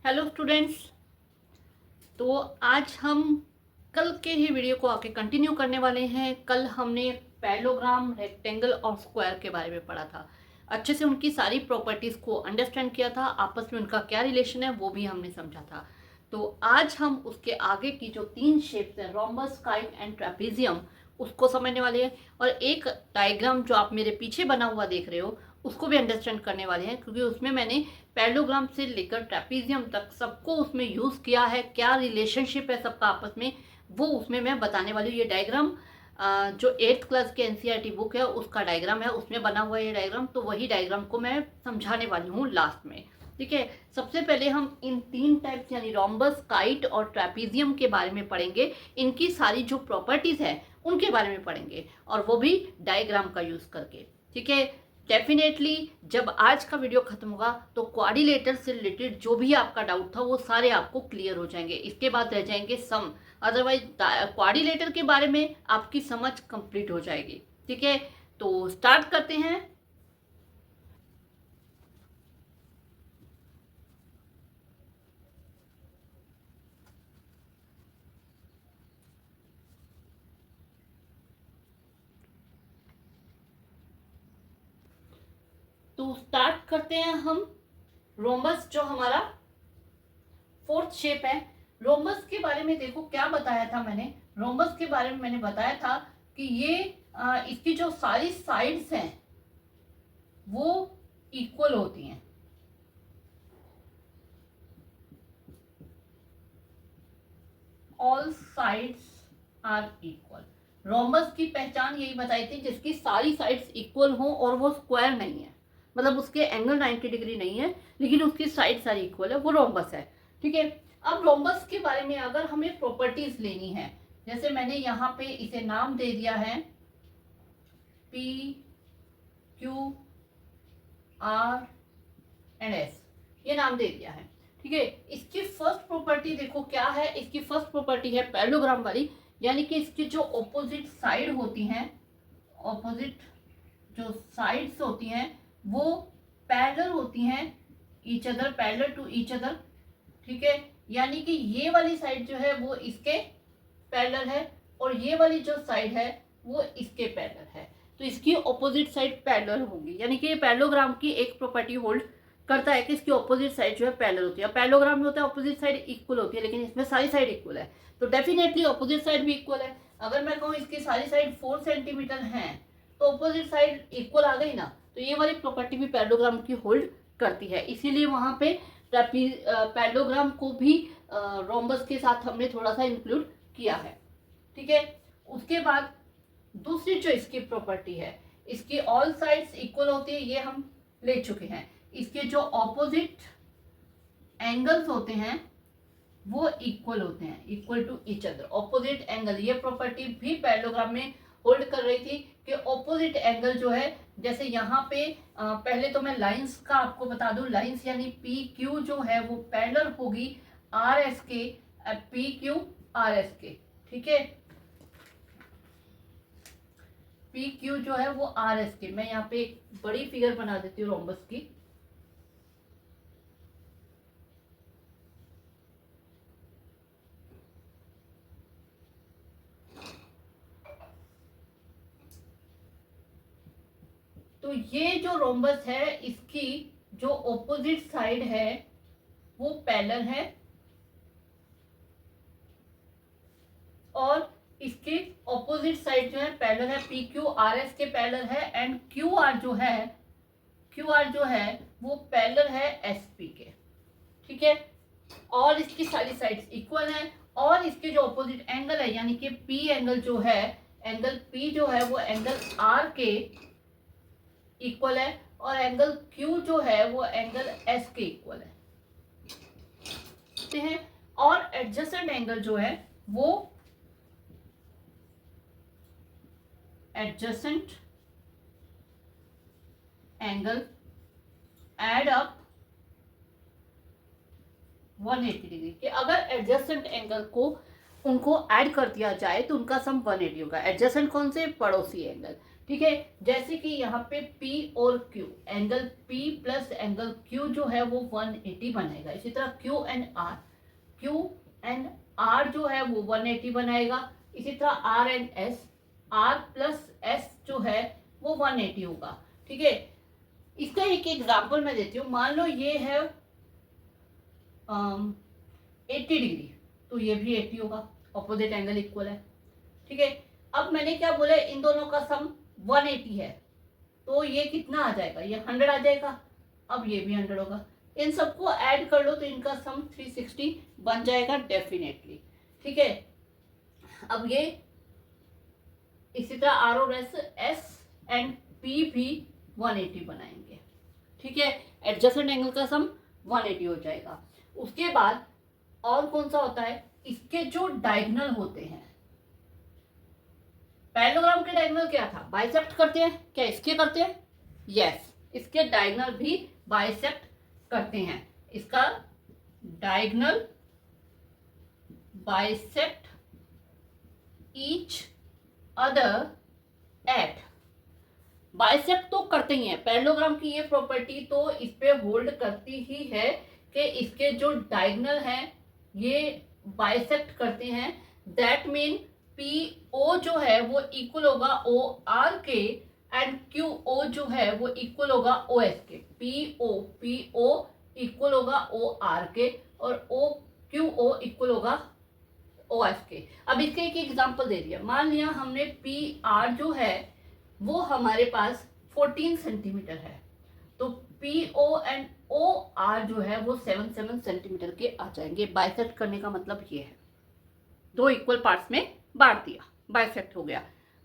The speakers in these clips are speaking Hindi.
Hello students. तो आज हम कल के ही वीडियो को आके कंटिन्यू करने वाले हैं। कल हमने पैरेललोग्राम, रेक्टेंगल और स्क्वायर के बारे में पढ़ा था। अच्छे से उनकी सारी प्रॉपर्टीज़ को अंडरस्टैंड किया था, आपस में उनका क्या रिलेशन है वो भी हमने समझा था। तो आज हम उसके आगे की जो 3 शेप्स हैं, रोम्बस, काइट एंड ट्रेपेजियम, उसको समझने वाले हैं। और एक डायग्राम जो आप मेरे पीछे बना हुआ देख रहे हो उसको भी अंडरस्टैंड करने वाले हैं, क्योंकि उसमें मैंने पैरेललोग्राम से लेकर ट्रेपेजियम तक सबको उसमें यूज़ किया है। क्या रिलेशनशिप है सबका आपस में, वो उसमें मैं बताने वाली हूँ। ये डायग्राम जो 8th क्लास के एनसीईआरटी बुक है उसका डायग्राम है, उसमें बना हुआ ये डायग्राम। तो वही डायग्राम को मैं समझाने वाली हूँ लास्ट में। ठीक है, सबसे पहले हम इन 3 टाइप्स यानी रोम्बस, काइट और ट्रेपेजियम के बारे में पढ़ेंगे। इनकी सारी जो प्रॉपर्टीज़ है उनके बारे में पढ़ेंगे, और वो भी डायग्राम का यूज़ करके। ठीक है, डेफिनेटली जब आज का वीडियो खत्म होगा तो क्वाड्रिलेटर से रिलेटेड जो भी आपका डाउट था वो सारे आपको क्लियर हो जाएंगे। इसके बाद रह जाएंगे सम, अदरवाइज क्वाड्रिलेटर के बारे में आपकी समझ कंप्लीट हो जाएगी। ठीक है, तो स्टार्ट करते हैं। तो स्टार्ट करते हैं हम। रोम्बस जो हमारा 4th शेप है, रोम्बस के बारे में देखो क्या बताया था मैंने। रोम्बस के बारे में मैंने बताया था कि ये इसकी जो सारी साइड्स हैं वो इक्वल होती हैं। All sides are equal. Rhombus की पहचान यही बताई थी जिसकी सारी साइड्स इक्वल हों और वो स्क्वायर नहीं है, मतलब उसके एंगल 90 डिग्री नहीं है लेकिन उसकी साइड सारी इक्वल है, वो रोम्बस है। ठीक है, अब रोम्बस के बारे में अगर हमें प्रॉपर्टीज लेनी है, जैसे मैंने यहाँ पे इसे नाम दे दिया है P Q R and S, ये नाम दे दिया है। ठीक है, इसकी फर्स्ट प्रॉपर्टी देखो क्या है। इसकी फर्स्ट प्रॉपर्टी है पैरेललोग्राम वाली, यानी कि इसकी जो ऑपोजिट साइड होती हैं, ऑपोजिट जो साइड्स होती हैं वो पैरेलल होती हैं each other, parallel to each other. ठीक है, यानी कि ये वाली साइड जो है वो इसके पैरेलल है और ये वाली जो साइड है वो इसके पैरेलल है। तो इसकी ऑपोजिट साइड पैरेलल होगी, यानी कि ये पैरेललोग्राम की एक प्रॉपर्टी होल्ड करता है कि इसकी ऑपोजिट साइड जो है पैरेलल होती है। पैरेललोग्राम में होता है ऑपोजिट साइड इक्वल होती है, लेकिन इसमें सारी साइड इक्वल है, तो डेफिनेटली ऑपोजिट साइड भी इक्वल है। अगर मैं कहूँ इसकी सारी साइड 4 सेंटीमीटर है तो ऑपोजिट साइड इक्वल आ गई ना, तो ये वाली प्रॉपर्टी भी पैरेललोग्राम की होल्ड करती है। इसीलिए वहां पे पैरेललोग्राम को भी रोम्बस के साथ हमने थोड़ा सा इंक्लूड किया है। ठीक है, उसके बाद दूसरी जो इसकी प्रॉपर्टी है, इसकी ऑल साइड्स इक्वल होती है, ये हम ले चुके हैं। इसके जो ऑपोजिट एंगल्स होते हैं वो इक्वल होते हैं, equal to each other. Opposite angle, ये प्रॉपर्टी भी पैरेललोग्राम में होल्ड कर रही थी कि ऑपोजिट एंगल जो है, जैसे यहाँ पे पहले तो मैं लाइंस का आपको बता दूं। लाइंस यानी पी क्यू जो है वो पैरेलल होगी आर एस के, पी क्यू आर एस के। ठीक है, पी क्यू जो है वो आर एस के। मैं यहाँ पे एक बड़ी फिगर बना देती हूँ रोम्बस की। तो ये जो रोम्बस है इसकी जो ऑपोजिट साइड है वो पैरेलल है, और इसके ऑपोजिट साइड जो है पैरेलल है, पी क्यू आर एस के पैरेलल है, एंड क्यू आर जो है, क्यू आर जो है वो पैरेलल है एस पी के। ठीक है, और इसकी सारी साइड्स इक्वल है, और इसके जो ऑपोजिट एंगल है यानी कि पी एंगल जो है, एंगल पी जो है वो एंगल आर के इक्वल है, और एंगल क्यू जो है वो एंगल एस के इक्वल है। और एडजेसेंट एंगल जो है वो adjacent angle add up 180 degree के। अगर एडजेसेंट एंगल को उनको ऐड कर दिया जाए तो उनका सम 180 होगा। एडजेसेंट कौन से? पड़ोसी एंगल। ठीक है। जैसे कि यहाँ पे P और Q, angle P plus angle Q जो है वो 180 बनेगा। इसी तरह Q एंड R जो है वो 180 बनाएगा। इसी तरह R and S, R plus S जो है वो 180 होगा। ठीक है। इसका एक एग्जाम्पल मैं देती हूँ। मान लो ये है 80 डिग्री, तो ये भी 80 होगा, ऑपोजिट एंगल इक्वल है। ठीक है। अब मैंने क्या बोला, इन दोनों का सम 180 है, तो ये कितना आ जाएगा, ये 100 आ जाएगा। अब ये भी 100 होगा। इन सबको ऐड कर लो तो इनका सम 360 बन जाएगा डेफिनेटली। ठीक है। अब ये इसी तरह आर और एस एंड पी भी 180 बनाएंगे। ठीक है। एडजेसेंट एंगल का सम 180 हो जाएगा। उसके बाद और कौन सा होता है, इसके जो डायगोनल होते हैं, पैरेललोग्राम के डायगोनल क्या था, बाइसेक्ट करते हैं। क्या इसके करते हैं? यस, इसके डायगोनल भी बाइसेक्ट करते हैं। इसका diagonal bisect each other at, bisect तो करते ही हैं। पैरेललोग्राम की ये प्रॉपर्टी तो इस पे होल्ड करती ही है कि इसके जो डायगोनल हैं ये बाइसेक्ट करते हैं। दैट मीन PO जो है वो इक्वल होगा OR के एंड QO जो है वो इक्वल होगा OS के। PO इक्वल होगा OR के और QO इक्वल होगा OS के। अब इसके एक एग्जांपल दे दिया। मान लिया हमने PR जो है वो हमारे पास 14 सेंटीमीटर है, तो PO एंड OR जो है वो 7 सेंटीमीटर के आ जाएंगे। बाइसेक्ट करने का मतलब ये है, दो इक्वल पार्ट्स में बांट दिया, बाइसेक्ट हो गया।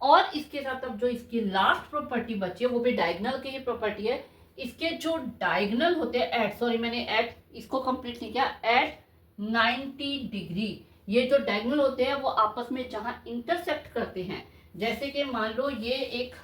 और इसके साथ अब जो इसकी लास्ट प्रॉपर्टी बची है वो भी डायगोनल की ही प्रॉपर्टी है। इसके जो डायगोनल होते हैं मैंने एट इसको कंप्लीट नहीं किया, एट 90 डिग्री, ये जो डायगोनल होते हैं वो आपस में जहां इंटरसेक्ट करते हैं, जैसे कि मान लो ये एक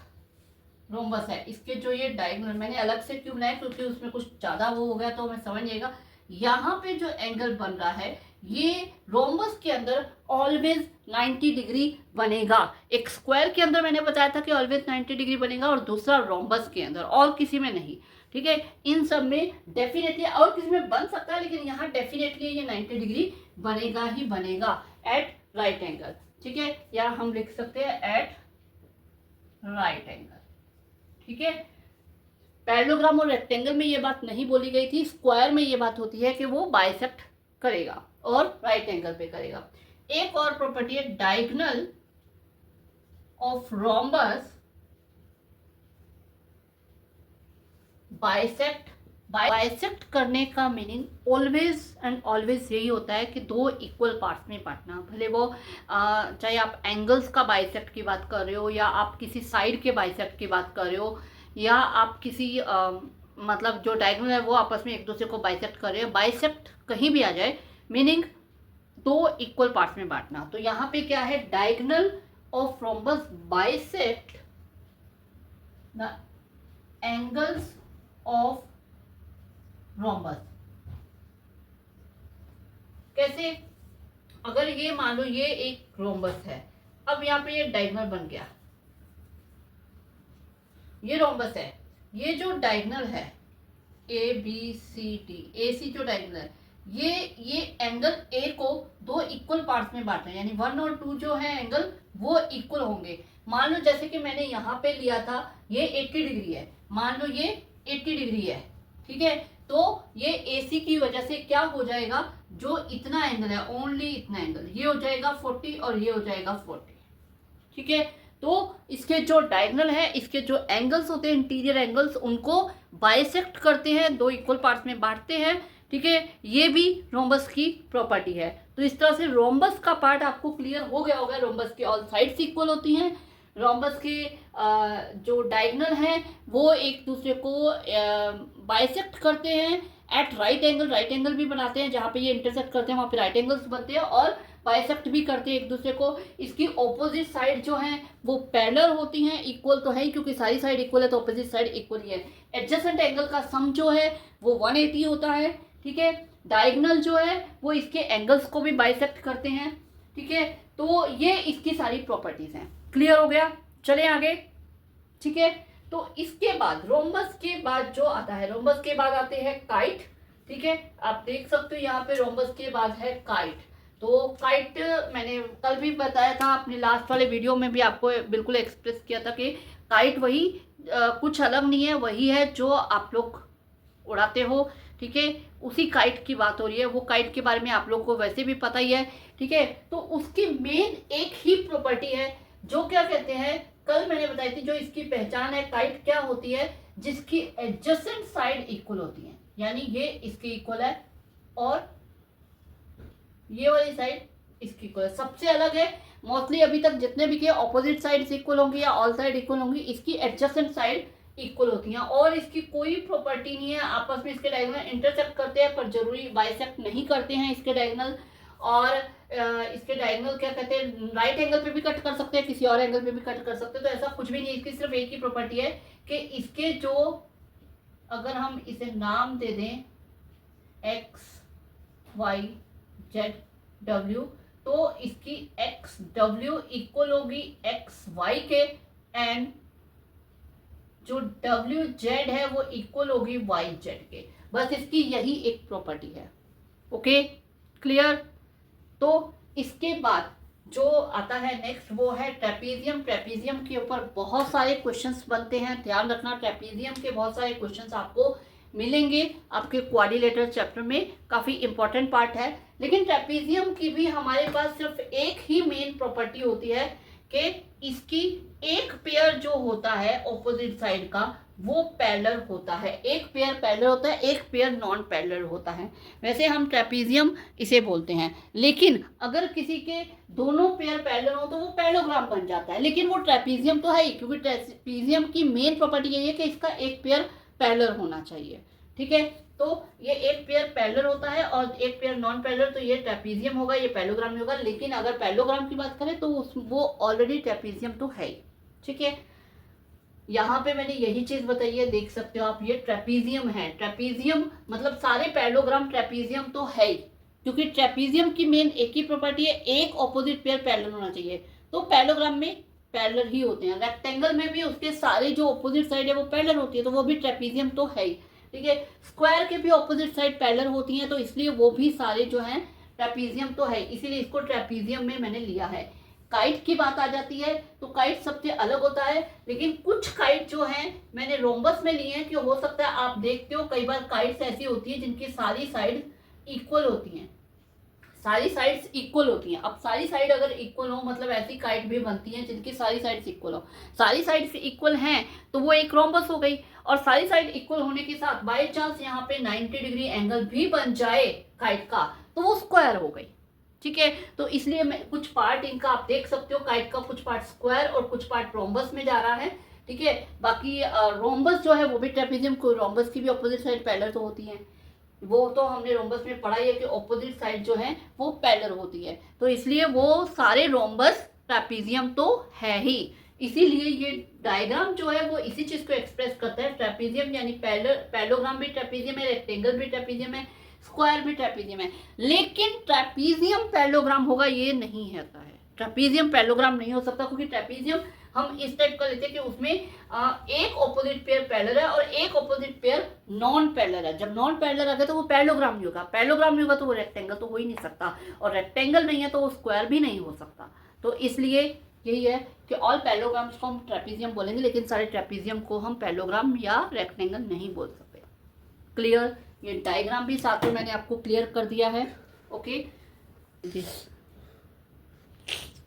रोम्बस है, इसके जो ये डायगोनल, मैंने अलग से क्यों बनाया क्योंकि उसमें कुछ ज़्यादा वो हो गया तो मैं समझ जाएगा। यहाँ पे जो एंगल बन रहा है ये रोम्बस के अंदर ऑलवेज 90 डिग्री बनेगा। एक स्क्वायर के अंदर मैंने बताया था कि ऑलवेज 90 डिग्री बनेगा और दूसरा रोम्बस के अंदर, और किसी में नहीं। ठीक है। इन सब में डेफिनेटली और किसी में बन सकता है, लेकिन यहाँ डेफिनेटली ये 90 डिग्री बनेगा ही बनेगा एट राइट एंगल। ठीक है। या हम लिख सकते हैं एट राइट एंगल। ठीक है। पैरेललोग्राम और रेक्टेंगल में ये बात नहीं बोली गई थी, स्क्वायर में ये बात होती है कि वो बाइसेक्ट करेगा और राइट एंगल पे करेगा। एक और प्रॉपर्टी है डायगोनल ऑफ रोम्बस बाइसेक्ट करने का मीनिंग ऑलवेज एंड ऑलवेज यही होता है कि दो इक्वल पार्ट्स में बांटना। भले वो चाहे आप एंगल्स का बाइसेक्ट की बात कर रहे हो, या आप किसी साइड के बाइसेक्ट की बात कर रहे हो, या आप किसी मतलब जो डायगोनल है वो आपस में एक दूसरे को बाइसेक्ट कर रहे हो। बाइसेक्ट कहीं भी आ जाए, मीनिंग दो इक्वल पार्ट्स में बांटना। तो यहाँ पे क्या है, diagonal of rhombus bisect the angles of rhombus. कैसे, अगर ये मान लो ये एक रोम्बस है, अब यहाँ पे ये डायगोनल बन गया, ये रोम्बस है, ये जो डायगोनल है ABCD, AC जो डायगोनल है, ये एंगल A को दो इक्वल पार्ट्स में बांट रहे हैं, यानी 1 और 2 जो है एंगल वो इक्वल होंगे। मान लो जैसे कि मैंने यहाँ पे लिया था ये 80 डिग्री है, मान लो ये 80 डिग्री है। ठीक है। तो ये AC की वजह से क्या हो जाएगा, जो इतना एंगल है, ओनली इतना एंगल, ये हो जाएगा 40 और ये हो जाएगा 40। ठीक है। तो इसके जो डायगोनल है, इसके जो एंगल्स होते हैं, इंटीरियर एंगल्स, उनको बाइसेक्ट करते हैं, दो इक्वल पार्ट्स में बांटते हैं। ठीक है। ये भी रोम्बस की प्रॉपर्टी है। तो इस तरह से रोम्बस का पार्ट आपको क्लियर हो गया होगा। रोम्बस के ऑल साइड्स इक्वल होती हैं, रोम्बस के जो डायगोनल हैं वो एक दूसरे को बाइसेक्ट करते हैं at right angle, right angle भी बनाते हैं, जहाँ पे ये इंटरसेक्ट करते हैं वहाँ पे राइट एंगल्स बनते हैं, और बाइसेक्ट भी करते हैं एक दूसरे को। इसकी ऑपोजिट साइड जो हैं वो पैरेलल होती हैं, इक्वल तो है ही क्योंकि सारी साइड इक्वल है, तो ऑपोजिट साइड इक्वल ही है। एडजेसेंट एंगल का सम जो है वो 180 होता है। ठीक है। डायगोनल जो है वो इसके एंगल्स को भी बाइसेक्ट करते हैं। ठीक है। तो ये इसकी सारी प्रॉपर्टीज हैं। क्लियर हो गया। चले आगे। ठीक है। तो इसके बाद रोम्बस के बाद जो आता है, रोम्बस के बाद आते हैं काइट। ठीक है, आप देख सकते हो यहाँ पे रोम्बस के बाद है काइट। तो काइट मैंने कल भी बताया था, अपने लास्ट वाले वीडियो में भी आपको बिल्कुल एक्सप्रेस किया था कि काइट वही कुछ अलग नहीं है, वही है जो आप लोग उड़ाते हो। ठीक है, उसी काइट की बात हो रही है। वो काइट के बारे में आप लोगों को वैसे भी पता ही है। ठीक है, तो उसकी मेन एक ही प्रॉपर्टी है जो क्या कहते हैं, कल मैंने बताई थी, जो इसकी पहचान है काइट क्या होती है, जिसकी एडजेसेंट साइड इक्वल होती है। यानी ये इसके इक्वल है और ये वाली साइड इसकी इक्वल है। सबसे अलग है, मोस्टली अभी तक जितने भी किए ऑपोजिट साइड इक्वल होंगी या ऑल साइड इक्वल होंगी, इसकी एडजेसेंट साइड इक्वल होती हैं और इसकी कोई प्रॉपर्टी नहीं है आपस में इसके डायगोनल इंटरसेक्ट करते हैं, पर जरूरी बाइसेक्ट नहीं करते हैं इसके डायगोनल। और इसके डायगोनल क्या कहते हैं, राइट एंगल पे भी कट कर सकते हैं, किसी और एंगल पे भी कट कर सकते हैं। तो ऐसा कुछ भी नहीं, इसकी सिर्फ एक ही प्रॉपर्टी है कि इसके जो, अगर हम इसे नाम दे दें एक्स वाई जेड डब्ल्यू, तो इसकी एक्स डब्ल्यू इक्वल होगी एक्स वाई के, एंड जो डब्ल्यू जेड है वो इक्वल होगी वाई जेड के। बस इसकी यही एक प्रॉपर्टी है। Okay, clear. तो इसके बाद जो आता है नेक्स्ट वो है ट्रेपीजियम। ट्रेपीजियम के ऊपर बहुत सारे क्वेश्चंस बनते हैं, ध्यान रखना। ट्रेपीजियम के बहुत सारे क्वेश्चंस आपको मिलेंगे आपके क्वाड्रिलेटरल चैप्टर में, काफ़ी इंपॉर्टेंट पार्ट है। लेकिन ट्रेपीजियम की भी हमारे पास सिर्फ एक ही मेन प्रॉपर्टी होती है कि इसकी एक पेयर जो होता है ऑपोजिट साइड का वो पैरेलल होता है। एक पेयर पैरेलल होता है, एक पेयर नॉन पैरेलल होता है। वैसे हम ट्रेपीजियम इसे बोलते हैं, लेकिन अगर किसी के दोनों पेयर पैरेलल हो तो वो पैरेललोग्राम बन जाता है। लेकिन वो ट्रेपीजियम तो है ही, क्योंकि ट्रेपीजियम की मेन प्रॉपर्टी यही है कि इसका एक पेयर पैरेलल होना चाहिए। ठीक है, तो ये एक पेयर पैरेलल होता है और एक पेयर नॉन पैरेलल, तो ये ट्रेपीजियम होगा, ये पैरेललोग्राम नहीं होगा। लेकिन अगर पैरेललोग्राम की बात करें तो वो ऑलरेडी ट्रेपीजियम तो है ही। ठीक है, यहाँ पे मैंने यही चीज बताई है, देख सकते हो आप, ये ट्रेपीजियम है। ट्रेपीजियम मतलब सारे पैरेललोग्राम ट्रेपीजियम तो है ही, क्योंकि ट्रेपीजियम की मेन एक ही प्रॉपर्टी है, एक ऑपोजिट पेयर पैरेलल होना चाहिए। तो पैरेललोग्राम में पैरेलल ही होते हैं। रेक्टेंगल में भी उसके सारे जो ऑपोजिट साइड है वो पैरेलल होती है, तो वो भी ट्रेपीजियम तो है ही। ठीक है, स्क्वायर के भी ऑपोजिट साइड पैरेलल होती हैं, तो इसलिए वो भी सारे जो हैं ट्रेपीजियम तो है, इसीलिए इसको ट्रेपीजियम में मैंने लिया है। काइट की बात आ जाती है तो काइट सबसे अलग होता है, लेकिन कुछ काइट जो हैं मैंने रोम्बस में लिए हैं, कि हो सकता है आप देखते हो कई बार काइट्स ऐसी होती है जिनकी सारी साइड इक्वल होती हैं, सारी साइड्स इक्वल होती हैं। अब सारी साइड अगर इक्वल हो मतलब ऐसी काइट भी बनती हैं जिनकी सारी साइड्स इक्वल हो। सारी साइड्स इक्वल हैं तो वो एक रोम्बस हो गई, और सारी साइड इक्वल होने के साथ बाय चांस यहाँ पे 90 डिग्री एंगल भी बन जाए काइट का तो वो स्क्वायर हो गई। ठीक है, तो इसलिए मैं कुछ पार्ट इनका आप देख सकते हो, काइट का कुछ पार्ट स्क्वायर और कुछ पार्ट रोम्बस में जा रहा है। ठीक है, बाकी रोम्बस जो है वो भी ट्रेपीजियम को, रोम्बस की भी ऑपोजिट साइड पैरेलल तो होती है, वो तो हमने रोम्बस में पढ़ा ही है कि ऑपोजिट साइड जो है वो पैरेलल होती है, तो इसलिए वो सारे रोम्बस ट्रेपीजियम तो है ही। इसीलिए ये डायग्राम जो है वो इसी चीज को एक्सप्रेस करता है। ट्रेपीजियम यानी पैरेललोग्राम भी ट्रेपीजियम है, रेक्टेंगल भी ट्रेपीजियम है, स्क्वायर भी ट्रेपीजियम है। लेकिन ट्रेपीजियम पैरेललोग्राम होगा ये नहीं होता है। ट्रेपीजियम पैरेललोग्राम नहीं हो सकता, क्योंकि ट्रेपीजियम हम इस टाइप का लेते हैं कि उसमें एक ऑपोजिट पेयर पैरेलल है और एक ऑपोजिट पेयर नॉन पैरेलल है। जब नॉन पैरेलल आ गया तो वो पैरेललोग्राम नहीं होगा, पैरेललोग्राम नहीं होगा तो वो रेक्टेंगल तो हो ही नहीं सकता, और रेक्टेंगल नहीं है तो वो स्क्वायर भी नहीं हो सकता। तो इसलिए यही है कि ऑल पैरेललोग्राम्स को हम ट्रेपीजियम बोलेंगे, लेकिन सारे ट्रेपीजियम को हम पैरेललोग्राम या रेक्टेंगल नहीं बोल सकते। क्लियर, ये डायग्राम भी साथ में मैंने आपको क्लियर कर दिया है। ओके,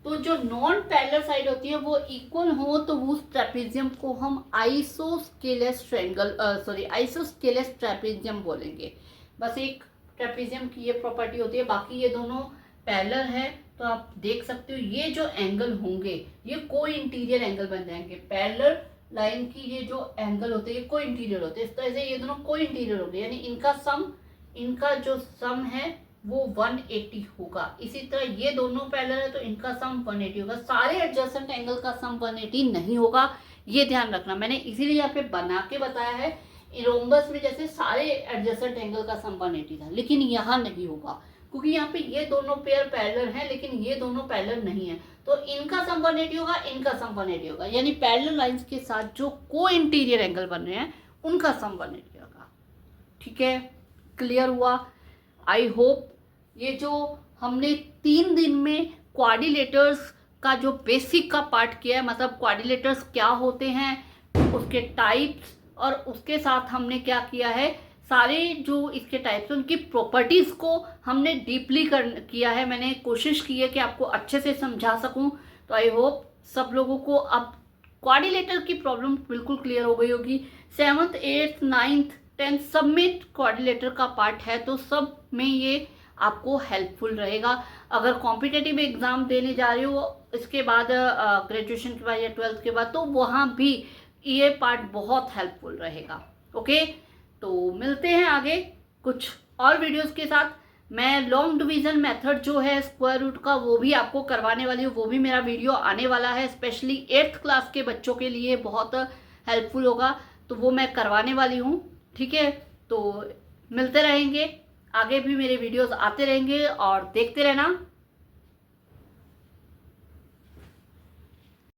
तो जो नॉन पैरेलल साइड होती है वो इक्वल हो तो उस ट्रेपीजियम को हम आइसोस्केलेस ट्रायंगल आइसोस्केलेस ट्रेपीजियम बोलेंगे। बस एक ट्रेपीजियम की ये प्रॉपर्टी होती है, बाकी ये दोनों पैरेलल है तो आप देख सकते हो ये जो एंगल होंगे ये कोई इंटीरियर एंगल बन जाएंगे। पैरेलल लाइन की ये जो एंगल होते हैं ये कोई इंटीरियर होते हैं, इस तरह से ये दोनों कोई इंटीरियर होंगे, यानी इनका जो सम है वो 180 होगा। इसी तरह ये दोनों पैरेलल है तो इनका सम 180 होगा। सारे एडजेसेंट एंगल का सम 180 नहीं होगा, ये ध्यान रखना। मैंने इसीलिए यहाँ पे बना के बताया है। रोम्बस में जैसे सारे एडजेसेंट एंगल का सम 180 था, लेकिन यहाँ नहीं होगा। क्योंकि यहाँ पे ये दोनों पेयर पैरेलल हैं लेकिन ये दोनों पैरेलल नहीं है, तो इनका सम 180 होगा, इनका सम 180 होगा, यानी पैरेलल लाइंस के साथ जो को इंटीरियर एंगल बन रहे हैं उनका सम 180 होगा। ठीक है, क्लियर हुआ? आई होप ये जो हमने 3 दिन में क्वाड्रिलेटर्स का जो बेसिक का पार्ट किया है, मतलब क्वाड्रिलेटर्स क्या होते हैं, उसके टाइप्स, और उसके साथ हमने क्या किया है, सारे जो इसके टाइप्स उनकी प्रॉपर्टीज़ को हमने डीपली किया है। मैंने कोशिश की है कि आपको अच्छे से समझा सकूं। तो आई होप सब लोगों को अब क्वाड्रिलेटर की प्रॉब्लम बिल्कुल क्लियर हो गई होगी। 7th 8th 9th 10th सब में क्वाड्रिलेटर का पार्ट है, तो सब में ये आपको हेल्पफुल रहेगा। अगर कॉम्पिटिटिव एग्ज़ाम देने जा रहे हो इसके बाद, ग्रेजुएशन के बाद या 12th के बाद, तो वहाँ भी ये पार्ट बहुत हेल्पफुल रहेगा। ओके, तो मिलते हैं आगे कुछ और वीडियोस के साथ। मैं लॉन्ग डिवीज़न मेथड जो है स्क्वायर रूट का वो भी आपको करवाने वाली हूँ, वो भी मेरा वीडियो आने वाला है, स्पेशली 8th क्लास के बच्चों के लिए बहुत हेल्पफुल होगा, तो वो मैं करवाने वाली हूँ। ठीक है, तो मिलते रहेंगे, आगे भी मेरे वीडियोस आते रहेंगे और देखते रहना।